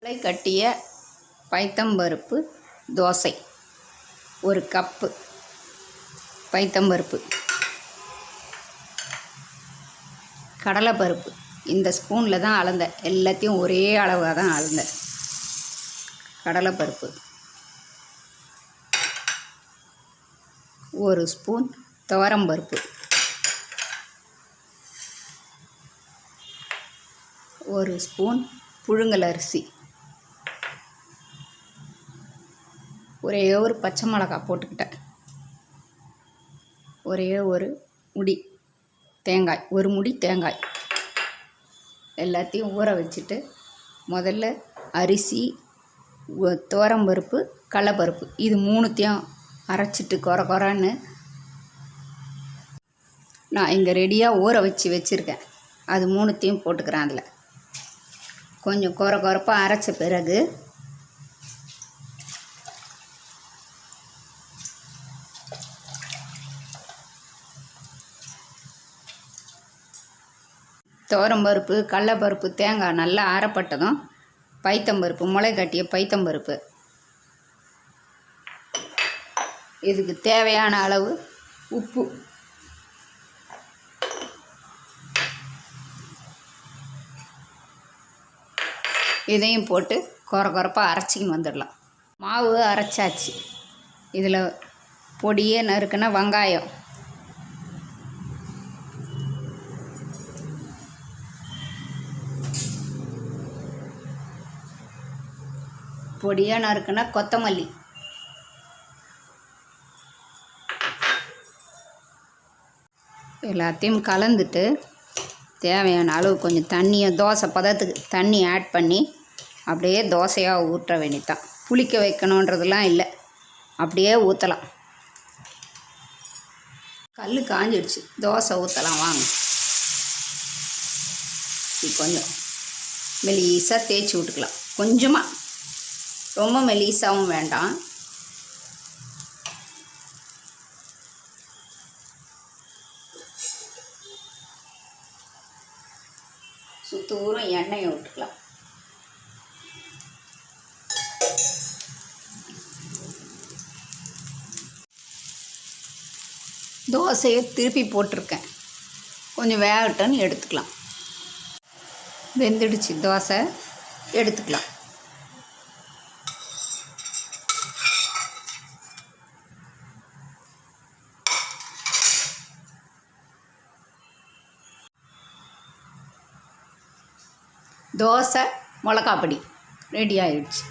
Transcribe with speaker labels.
Speaker 1: முளை கட்டிய பைத்தம்பருப்பு தோசை. ஒரு கப்பு பைத்தம்பருப்பு, கடலைப்பருப்பு. இந்த ஸ்பூனில் தான் அளந்தேன், எல்லாத்தையும் ஒரே அளவாக தான் அளந்தேன். கடலைப்பருப்பு, ஒரு ஸ்பூன் துவரம்பருப்பு, ஒரு ஸ்பூன் புழுங்கல் அரிசி, ஒரே ஒரு பச்சை மிளகாய் போட்டுக்கிட்டேன், ஒரே ஒரு முடி தேங்காய், ஒரு முடி தேங்காய். எல்லாத்தையும் ஊற வச்சுட்டு முதல்ல அரிசி, துவரம்பருப்பு, கடலைப்பருப்பு இது மூணுத்தையும் அரைச்சிட்டு கொரன்னு நான் இங்கே ரெடியாக ஊற வச்சுருக்கேன். அது மூணுத்தையும் போட்டுக்கிறேன். அதில் கொஞ்சம் கொரப்பாக அரைச்ச பிறகு துவரம்பருப்பு, கடலைப்பருப்பு, தேங்காய் நல்லா அரைப்பட்டதும் பைத்தம்பருப்பு, முளை கட்டிய பைத்தம்பருப்பு, இதுக்கு தேவையான அளவு உப்பு, இதையும் போட்டு கொரப்பாக அரைச்சிக்கின்னு வந்துடலாம். மாவு அரைச்சாச்சு. இதில் பொடியே நறுக்குன வெங்காயம், பொடியாக நறுக்குன கொத்தமல்லி, எல்லாத்தையும் கலந்துட்டு தேவையான அளவு கொஞ்சம் தண்ணியை, தோசை பதத்துக்கு தண்ணி ஆட் பண்ணி அப்படியே தோசையாக ஊற்ற வேண்டியதான். புளிக்க வைக்கணுன்றதெல்லாம் இல்லை, அப்படியே ஊற்றலாம். கல் காஞ்சிடுச்சு, தோசை ஊற்றலாம் வாங்க. கொஞ்சம் மெலிசாக தேய்ச்சி விட்டுக்கலாம், கொஞ்சமாக, ரொம்ப மெலிசாவும் வேண்டாம். சுத்தூரம் எண்ணெயை விட்டுக்கலாம். தோசையை திருப்பி போட்டிருக்கேன், கொஞ்சம் வேகட்டுன்னு எடுத்துக்கலாம். வெந்துடுச்சு தோசை, எடுத்துக்கலாம். தோசை மிளகாப்பொடி ரெடி ஆயிடுச்சு.